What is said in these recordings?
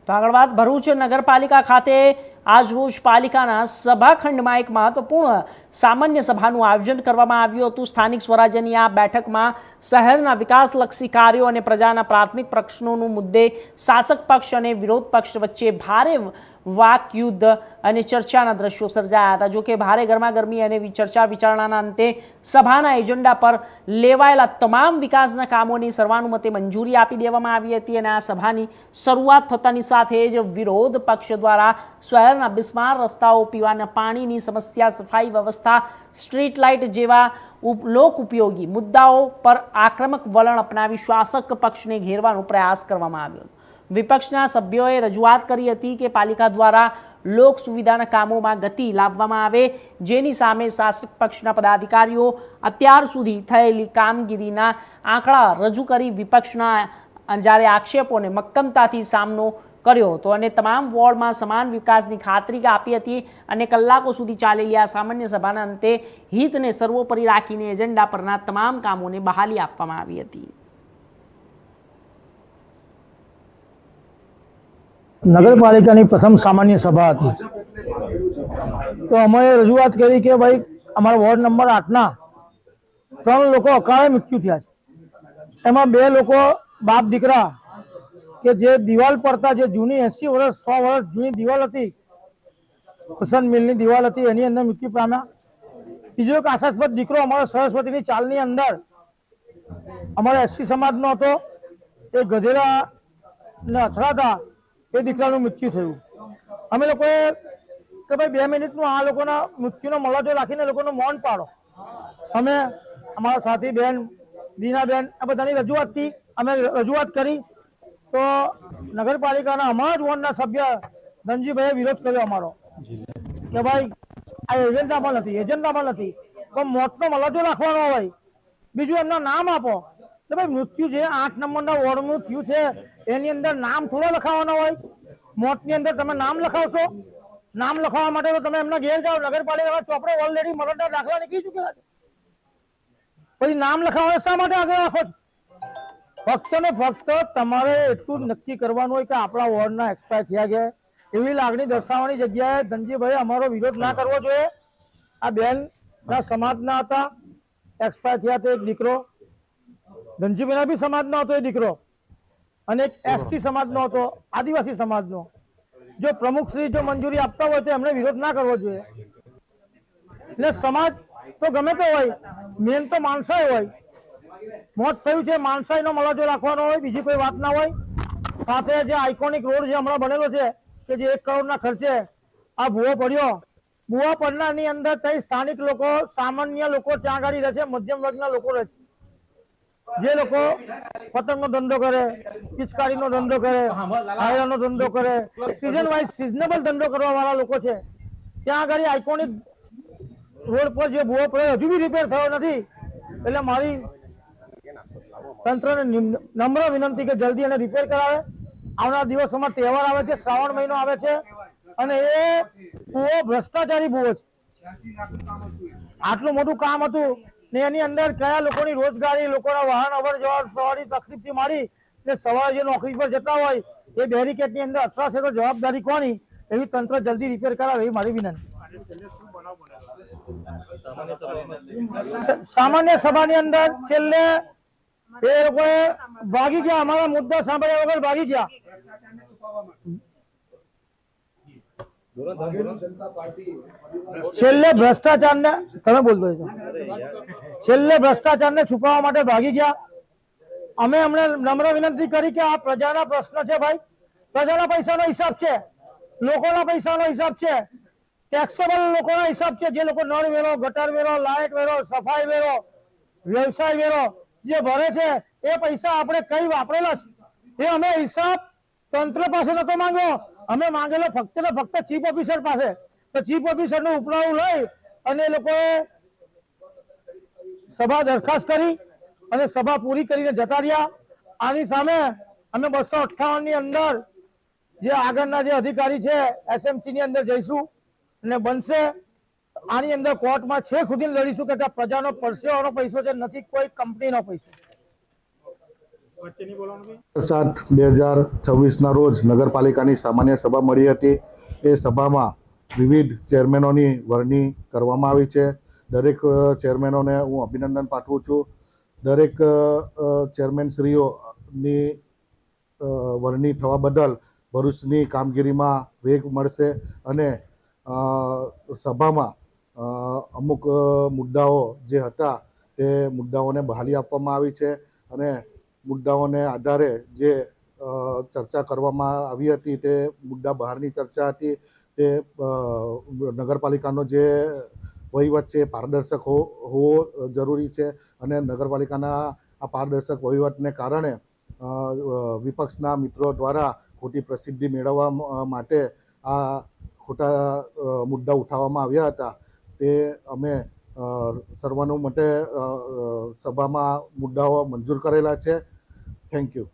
તો આગળ વાત ભરૂચ નગરપાલિકા ખાતે આજ રોજ પાલિકાના સભાખંડમાં એક મહત્વપૂર્ણ સામાન્ય સભાનું આયોજન કરવામાં આવ્યું હતું। સ્થાનિક સ્વરાજ્યની આ બેઠકમાં શહેરના વિકાસલક્ષી કાર્યો અને પ્રજાના પ્રાથમિક પ્રશ્નોનું મુદ્દે શાસક પક્ષ અને વિરોધ પક્ષ વચ્ચે ભારે વાક યુદ્ધ અને ચર્ચાના દ્રશ્યો સર્જાયા હતા। જો કે ભારે ગરમાગરમી અને ચર્ચા વિચારણાના અંતે સભાના એજન્ડા પર લેવાયેલા તમામ વિકાસના કામોની સર્વાનુમતે મંજૂરી આપી દેવામાં આવી હતી અને આ સભાની શરૂઆત થતાની સાથે જ વિરોધ પક્ષ દ્વારા શહેરના બિસ્માર રસ્તાઓ, પીવાના પાણીની સમસ્યા, સફાઈ વ્યવસ્થા, સ્ટ્રીટ લાઇટ જેવા લોક ઉપયોગી મુદ્દાઓ પર આક્રમક વલણ અપનાવી શાસક પક્ષને ઘેરવાનો પ્રયાસ કરવામાં આવ્યો હતો। વિપક્ષના સભ્યોએ રજૂઆત કરી હતી કે પાલિકા દ્વારા લોક સુવિધાના કામોમાં ગતિ લાવવામાં આવે, જેની સામે શાસક પક્ષના પદાધિકારીઓ અત્યાર સુધી થયેલી કામગીરીના આંકડા રજૂ કરી વિપક્ષના જ્યારે આક્ષેપોને મક્કમતાથી સામનો કર્યો હતો અને તમામ વોર્ડમાં સમાન વિકાસની ખાતરી આપી હતી અને કલાકો સુધી ચાલેલી આ સામાન્ય સભાના અંતે હિતને સર્વોપરી રાખીને એજન્ડા પરના તમામ કામોને બહાલી આપવામાં આવી હતી। નગરપાલિકાની પ્રથમ સામાન્ય સભા હતી તો અમે રજૂઆત કરી કે ભાઈ અમારા વોર્ડ નંબર 8ના 3 લોકો અકાળે મૃત્યુ થયા છે। એમાં 2 લોકો બાપ દીકરા કે જે દિવાલ પડતા જે જૂની 80 વર્ષ 100 વર્ષ જૂની દિવાલ હતી, વસંત મિલની દિવાલ હતી, એની અંદર મૃત્યુ પામ્યા। બીજો એક આશાસ્પદ દીકરો અમારા સરસ્વતીની ચાલની અંદર અમારા એસસી સમાજનો હતો, એ ગધેડાને અથડાતા એ દીકરાનું મૃત્યુ થયું। અમે લોકોએ કે ભાઈ 2 મિનિટનું આ લોકોના મૃત્યુનો મલાજો રાખીને લોકોનું મૌન પાડો। અમે અમારા સાથી બેન દીનાબેન આ બધાની રજૂઆતથી અમે રજૂઆત કરી તો નગરપાલિકાના અમારા જ વોર્ડના સભ્ય ધનજીભાઈએ વિરોધ કર્યો અમારો કે ભાઈ આ એજન્ડામાં નથી પણ મોતનો મલાજો રાખવાનો હોય, બીજું એમના નામ આપો। તો ભાઈ મૃત્યુ છે 8 નંબરના વોર્ડનું થયું છે એની અંદર નામ થોડા લખાવવાના હોય? મોતની અંદર તમે નામ લખાવશો? નામ લખાવવા માટે તો તમે એમના ઘેર જાઓ। નગરપાલિકાના ચોપડે ઓલરેડી મરણના દાખલા નીકળી ચૂક્યા છે, પછી નામ લખાવવા શા માટે આગળ રાખો છો? ફક્ત ને ફક્ત તમારે એટલું નક્કી કરવાનું હોય કે આપણા વોર્ડના એક્સપાયર થયા ગયા એવી લાગણી દર્શાવવાની જગ્યાએ ધનજીભાઈ અમારો વિરોધ ના કરવો જોઈએ। આ બેનના સમાજના હતા, એક્સપાયર થયા તે એક દીકરો, ધનજીભાઈના બી સમાજનો હતો એ દીકરો, અને એક એસટી સમાજનો હતો, આદિવાસી સમાજનો। જો પ્રમુખ શ્રી જો મંજૂરી આપતા હોય તો એમને વિરોધ ના કરવો જોઈએ। એટલે સમાજ તો ગમે તે હોય, મેન તો માણસાઈ હોય। મોત થયું છે, માણસાઈનો મલાજો રાખવાનો હોય, બીજી કોઈ વાત ના હોય। સાથે જે આઇકોનિક રોડ જે હમણાં બનેલો છે કે જે 1 કરોડના ખર્ચે આ ભૂવો પડ્યો, ભૂવા પડનારની અંદર ત્યાં સ્થાનિક લોકો, સામાન્ય લોકો ત્યાં આગળ રહેશે, મધ્યમ વર્ગના લોકો રહેશે। જે લોકો પતંગનો ધંધો કરે, પિચકારીનો ધંધો કરે, હાયરાનો ધંધો કરે, સિઝન વાઇઝ સિઝનેબલ ધંધો કરવા વાળા લોકો છે, ત્યાં આગળ આઇકોનિક રોડ પર જે ભૂવો પડ્યો હજુ બી રિપેર થયો નથી। એટલે મારી તંત્રને નમ્ર વિનંતી કે જલ્દી એને રિપેર કરાવે। આવનાર દિવસોમાં તહેવાર આવે છે, શ્રાવણ મહિનો આવે છે અને એ ભૂવો ભ્રષ્ટાચારી ભૂવો છે। આટલું મોટું કામ હતું ને એની અંદર કયા લોકોની રોજગારી, લોકોના વાહન અવર જવર સવારી તકલીફથી માંડી ને સવારે જે નોકરી પર જતા હોય એ બેરિકેડની અંદર અથડાશે તો જવાબદારી કોની? એવી તંત્ર જલ્દી રિપેર કરાવે એવી મારી વિનંતી। સામાન્ય સભાની અંદર છેલ્લે એ લોકોએ ભાગી ગયા, અમારા મુદ્દા સાંભળ્યા વગર ભાગી ગયા। છેલ્લે ભ્રષ્ટાચારને તમે બોલતો છેલ્લે ભ્રષ્ટાચારને છુપાવવા માટે ભાગી ગયા। અમે અમને નમ્ર વિનંતી કરી કે આ પ્રજાના પ્રશ્ન છે ભાઈ, પ્રજાના પૈસાનો હિસાબ છે, લોકોના પૈસાનો હિસાબ છે, ટેક્સેબલ લોકોના હિસાબ છે। જે લોકો નળ વેરો, ગટર વેરો, લાઇટ વેરો, સફાઈ વેરો, વ્યવસાય વેરો જે ભરે છે એ પૈસા આપણે કઈ વાપરેલા છે એ અમે હિસાબ તંત્ર પાસે નતો માંગ્યો, અમે માંગેલો ફક્ત ને ફક્ત ચીફ ઓફિસર પાસે। તો ચીફ ઓફિસરનું ઉપરાવું લઈ અને એ લોકોએ સભા દરખાસ્ત કરી અને સભા પૂરી કરીને જતા રહ્યા। આની સામે અમે 258 ની અંદર જે આગળના જે અધિકારી છે એસએમસી ની અંદર જઈશું અને બનશે આની અંદર કોર્ટમાં છેક સુધી લડીશું કે પ્રજાનો પરસેવાનો પૈસો છે, નથી કોઈ કંપનીનો પૈસો। 7/2026ના રોજ નગરપાલિકાની સામાન્ય સભા મળી હતી. એ સભામાં વિવિધ ચેરમેનોની વરણી કરવામાં આવી છે. દરેક ચેરમેનોને હું અભિનંદન પાઠવું છું. દરેક ચેરમેનશ્રીઓની વરણી થવા બદલ ભરૂચની કામગીરીમાં વેગ મળશે અને સભામાં અમુક મુદ્દાઓ જે હતા તે મુદ્દાઓને બહાલી આપવામાં આવી છે અને મુદ્દાઓને આધારે જે ચર્ચા કરવામાં આવી હતી તે મુદ્દા બહારની ચર્ચા હતી. તે નગરપાલિકાનો જે વહીવટ છે પારદર્શક હોવો જરૂરી છે અને નગરપાલિકાના આ પારદર્શક વહીવટને કારણે વિપક્ષના મિત્રો દ્વારા ખોટી પ્રસિદ્ધિ મેળવવા માટે આ ખોટા મુદ્દા ઉઠાવવામાં આવ્યા હતા. તે અમે સર્વાનુમતે સભામાં મુદ્દાઓ મંજૂર કરેલા છે. Thank you.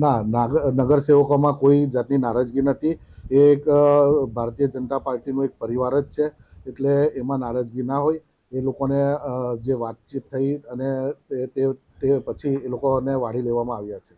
ના, નગરસેવકોમાં કોઈ જાતની નારાજગી નથી. એ એક ભારતીય જનતા પાર્ટીનો એક પરિવાર જ છે, એટલે એમાં નારાજગી ના હોય. એ લોકોને જે વાતચીત થઈ અને તે પછી એ લોકોને વાળી લેવામાં આવ્યા છે.